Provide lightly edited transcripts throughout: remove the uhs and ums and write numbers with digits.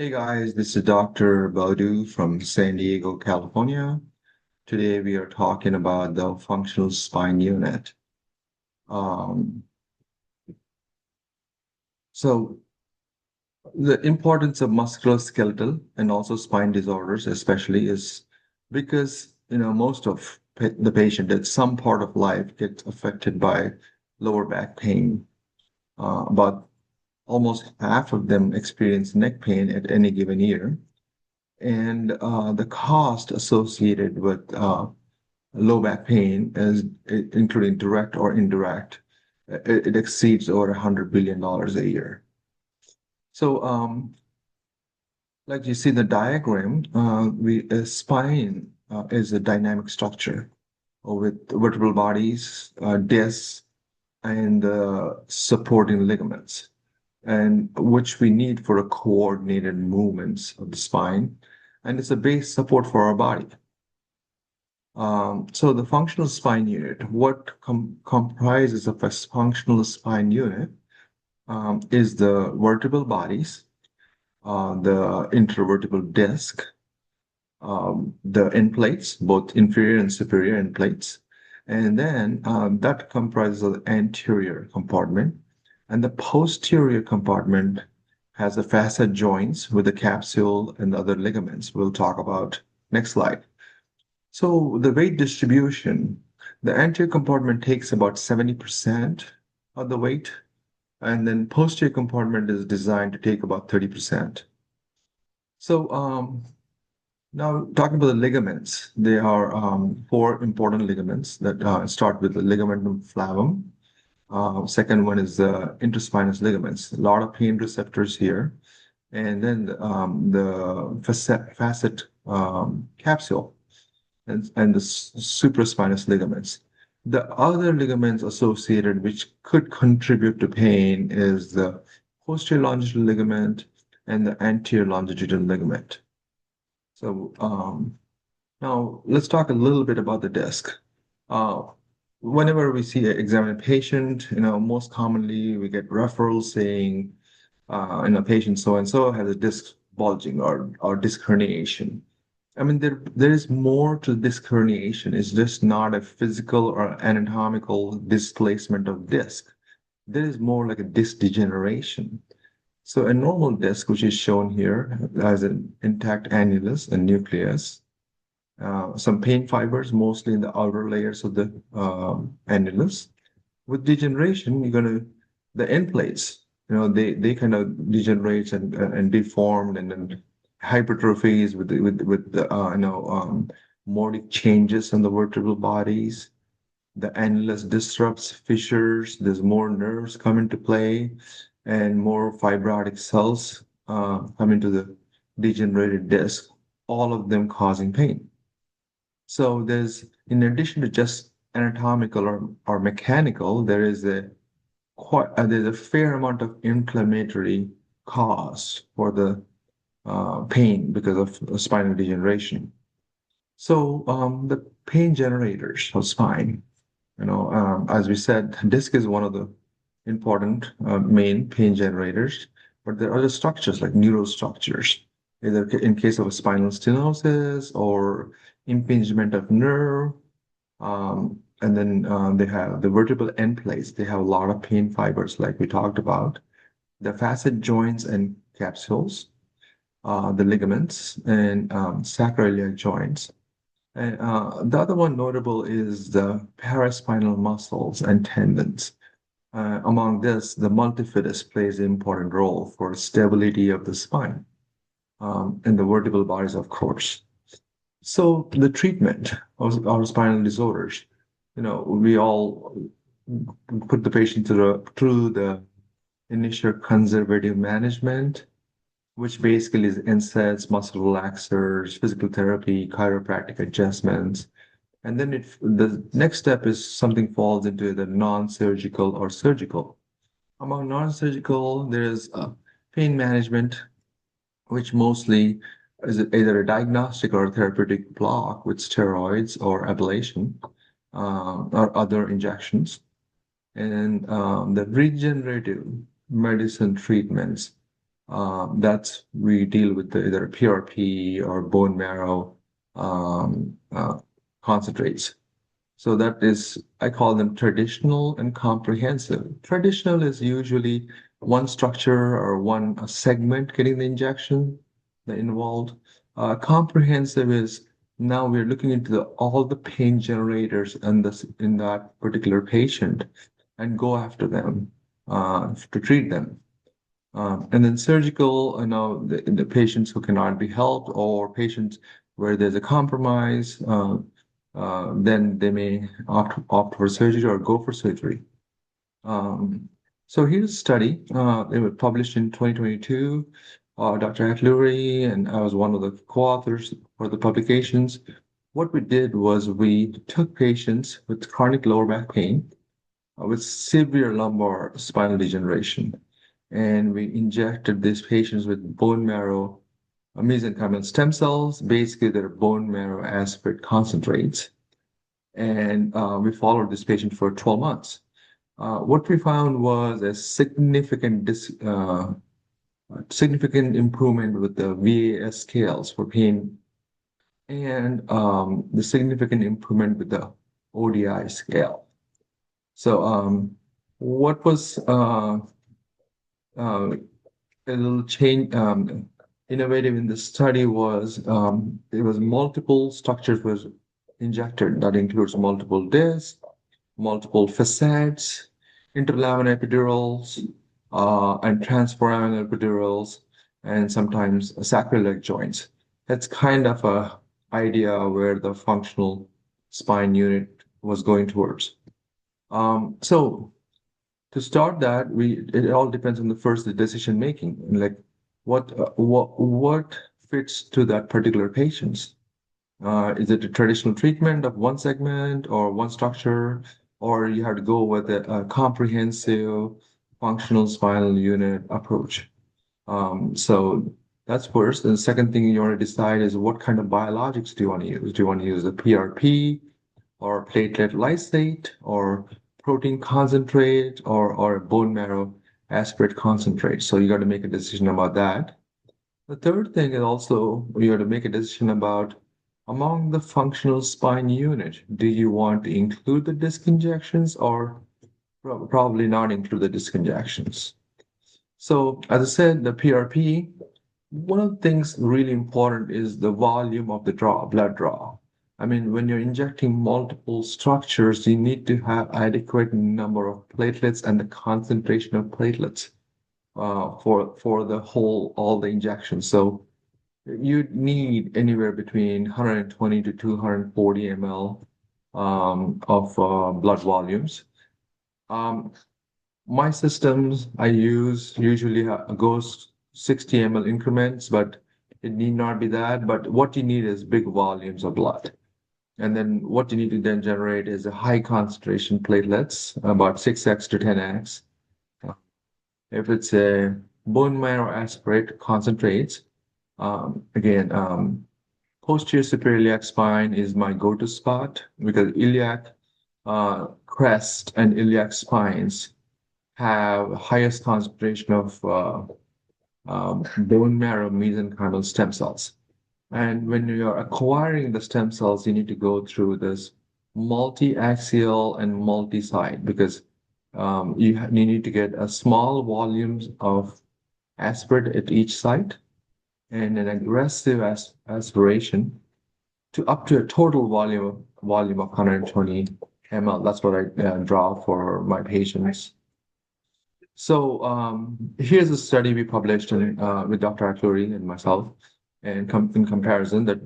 Hey guys, this is Dr. Baudu from San Diego, California. Today we are talking about the functional spine unit. Um, so the importance of musculoskeletal and also spine disorders, especially, is because most of the patient at some part of life gets affected by lower back pain. About almost half of them experience neck pain at any given year. And the cost associated with low back pain, including direct or indirect, it exceeds over $100 billion a year. So, like you see in the diagram, a spine is a dynamic structure with vertebral bodies, discs, and supporting ligaments, and which we need for a coordinated movements of the spine, and it's a base support for our body. So the functional spine unit, what comprises of a functional spine unit is the vertebral bodies, the intervertebral disc, the end plates, both inferior and superior end plates, and then that comprises of the anterior compartment, and the posterior compartment has the facet joints with the capsule and other ligaments we'll talk about next slide. So the weight distribution, the anterior compartment takes about 70% of the weight, and then posterior compartment is designed to take about 30%. So now talking about the ligaments, there are four important ligaments that start with the ligamentum flavum. Second one is the interspinous ligaments. A lot of pain receptors here. And then the facet capsule and the supraspinous ligaments. The other ligaments associated which could contribute to pain is the posterior longitudinal ligament and the anterior longitudinal ligament. So now let's talk a little bit about the disc. Uh, Whenever we see an examined patient, most commonly we get referrals saying, patient so and so has a disc bulging or disc herniation. I mean, there is more to disc herniation. It's just not a physical or anatomical displacement of disc. There is more like a disc degeneration. So a normal disc, which is shown here, has an intact annulus and nucleus, some pain fibers, mostly in the outer layers of the annulus. With degeneration, the end plates, they kind of degenerate and deformed, and then hypertrophies with the mordic changes in the vertebral bodies. The annulus disrupts fissures. There's more nerves come into play, and more fibrotic cells come into the degenerated disc. All of them causing pain. So in addition to just anatomical or mechanical, there's a fair amount of inflammatory cause for the pain because of spinal degeneration. So the pain generators of spine, as we said, disc is one of the important main pain generators, but there are other structures like neurostructures, either in case of a spinal stenosis or impingement of nerve. And then they have the vertebral end plates. They have a lot of pain fibers, like we talked about. The facet joints and capsules, the ligaments, and sacroiliac joints. And the other one notable is the paraspinal muscles and tendons. Among this, the multifidus plays an important role for stability of the spine and the vertebral bodies, of course. So the treatment of our spinal disorders, we all put the patient through the initial conservative management, which basically is NSAIDs, muscle relaxers, physical therapy, chiropractic adjustments. And then the next step is something falls into the non-surgical or surgical. Among non-surgical, there is pain management, which mostly is either a diagnostic or a therapeutic block with steroids or ablation or other injections. And the regenerative medicine treatments, That's we deal with either PRP or bone marrow concentrates. So that is, I call them traditional and comprehensive. Traditional is usually one structure or one segment getting the injection that involved. Comprehensive is now we're looking into all the pain generators in that particular patient and go after them to treat them. And then surgical, the patients who cannot be helped or patients where there's a compromise, then they may opt for surgery or go for surgery. Um, so here's a study. It was published in 2022. Dr. Atluri and I was one of the co-authors for the publications. What we did was we took patients with chronic lower back pain, with severe lumbar spinal degeneration, and we injected these patients with bone marrow mesenchymal stem cells. Basically, they're bone marrow aspirate concentrates. And we followed this patient for 12 months. What we found was a significant improvement with the VAS scales for pain and the significant improvement with the ODI scale. So what was uh, a little change innovative in the study was there was multiple structures was injected. That includes multiple discs, multiple facets, interlaminar epidurals, and transforaminal epidurals, and sometimes sacroiliac joints. That's kind of a idea where the functional spine unit was going towards. So to start that, it all depends on the decision making, like what fits to that particular patient's. Is it a traditional treatment of one segment or one structure, or you have to go with a comprehensive functional spinal unit approach? So that's first. And the second thing you want to decide is what kind of biologics do you want to use? Do you want to use a PRP or platelet lysate or protein concentrate or a bone marrow aspirate concentrate? So you got to make a decision about that. The third thing is also you have to make a decision about among the functional spine unit, do you want to include the disc injections or probably not include the disc injections? So as I said, the PRP, one of the things really important is the volume of the blood draw. I mean, when you're injecting multiple structures, you need to have adequate number of platelets and the concentration of platelets for the whole all the injections. So you need anywhere between 120 to 240 ml of blood volumes. Um, my systems I use usually goes 60 ml increments, but it need not be that. But what you need is big volumes of blood. And then what you need to then generate is a high concentration platelets, about 6x to 10x. If it's a bone marrow aspirate concentrates, again, posterior superior iliac spine is my go-to spot because iliac crest and iliac spines have highest concentration of bone marrow mesenchymal stem cells. And when you're acquiring the stem cells, you need to go through this multi-axial and multi-site because you need to get a small volumes of aspirate at each site and an aggressive aspiration to up to a total volume of 120 ml. That's what I draw for my patients. So here's a study we published with Dr. Atluri and myself, and in comparison that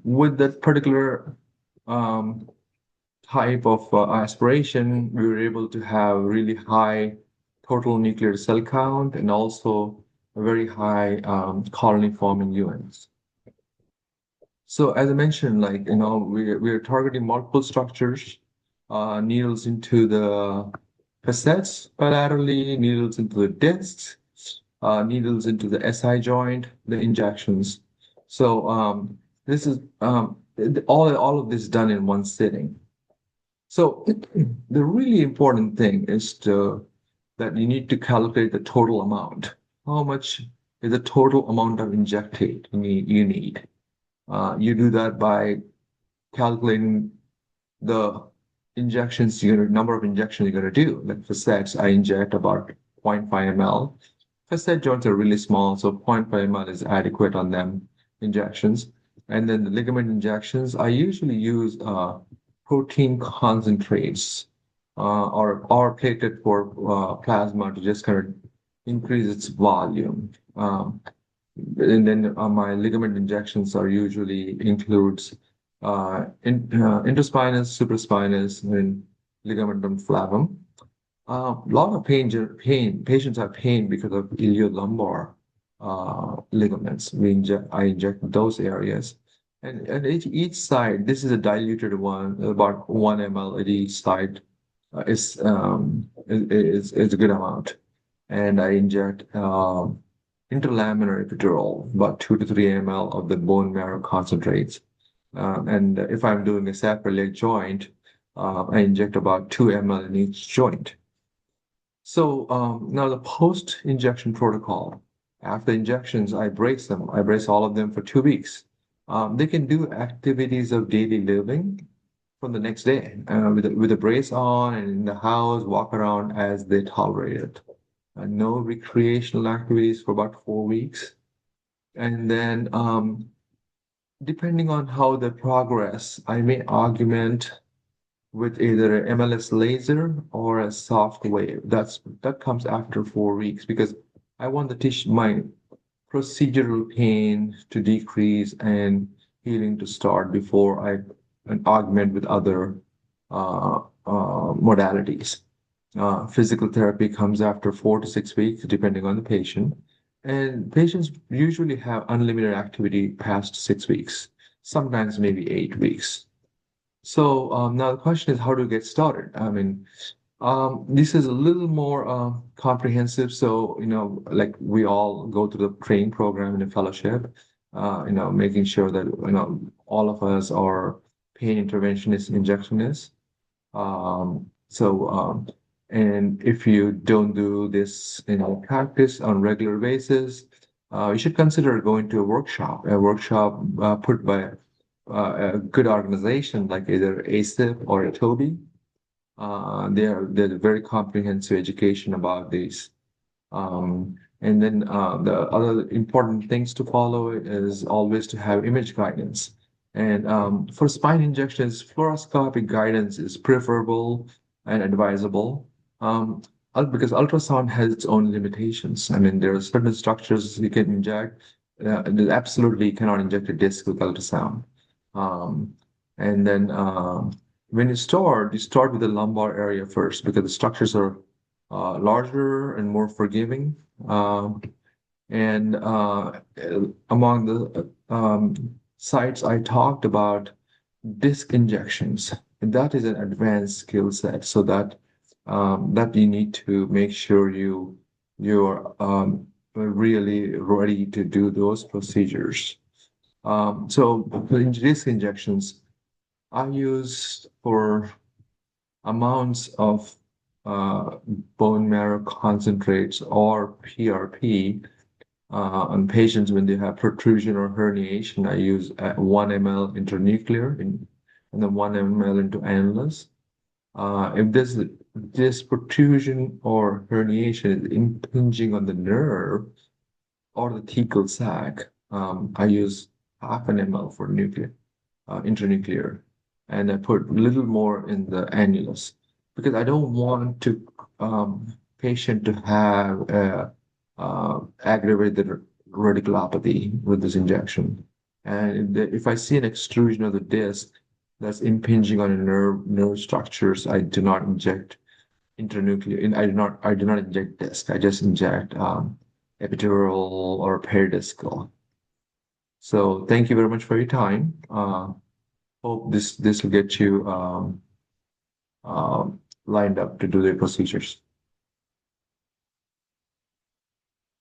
with that particular um, type of aspiration, we were able to have really high total nuclear cell count and also a very high colony forming units. So as I mentioned, like, we're targeting multiple structures, needles into the facets bilaterally, needles into the discs, needles into the SI joint, the injections. So this is all of this done in one sitting. So the really important thing is that you need to calculate the total amount. How much is the total amount of injectate you need. You do that by calculating the injections number of injections you're going to do. Like for sets, I inject about 0.5 ml. Facet joints are really small, so zero point 0.5 ml is adequate on them injections. And then the ligament injections, I usually use protein concentrates or platelet for plasma to just kind of increase its volume. And then my ligament injections are usually includes interspinous, supraspinous, and ligamentum flavum. A lot of patients have pain because of iliolumbar ligaments. I inject those areas. And each side, this is a diluted one, about 1 ml at each side is a good amount. And I inject interlaminar epidural, about 2 to 3 ml of the bone marrow concentrates. And if I'm doing a sacroiliac joint, I inject about 2 ml in each joint. So now the post-injection protocol. After injections, I brace them. I brace all of them for 2 weeks. They can do activities of daily living from the next day with a brace on and in the house, walk around as they tolerate it. No recreational activities for about 4 weeks. And then depending on how they progress, I may augment with either a MLS laser or a soft wave. That comes after 4 weeks because I want the tissue, my procedural pain to decrease and healing to start before I augment with other modalities. Physical therapy comes after 4 to 6 weeks, depending on the patient. And patients usually have unlimited activity past 6 weeks, sometimes maybe 8 weeks. So now the question is how to get started. I mean, this is a little more comprehensive. So, like we all go through the training program in a fellowship, making sure that, all of us are pain interventionists, injectionists. So, and if you don't do this in practice on regular basis, you should consider going to a workshop put by a good organization like either ASIP or a Toby. They're very comprehensive education about these. And then the other important things to follow is always to have image guidance. And for spine injections, fluoroscopic guidance is preferable and advisable because ultrasound has its own limitations. I mean, there are certain structures you can inject. You absolutely cannot inject a disc with ultrasound. Um, and then when you start with the lumbar area first because the structures are larger and more forgiving. And among the sites I talked about, disc injections, and that is an advanced skill set, so that you need to make sure you're really ready to do those procedures. So the disc injections I use for amounts of uh, bone marrow concentrates or PRP on patients when they have protrusion or herniation. I use 1 ml internuclear and then 1 ml into annulus. If this protrusion or herniation is impinging on the nerve or the thecal sac, I use half an ml for internuclear, and I put a little more in the annulus because I don't want to patient to have aggravated radiculopathy with this injection. And if I see an extrusion of the disc that's impinging on a nerve structures, I do not inject internuclear. And I do not inject disc. I just inject epidural or peridiscal. So thank you very much for your time. Hope this will get you lined up to do the procedures.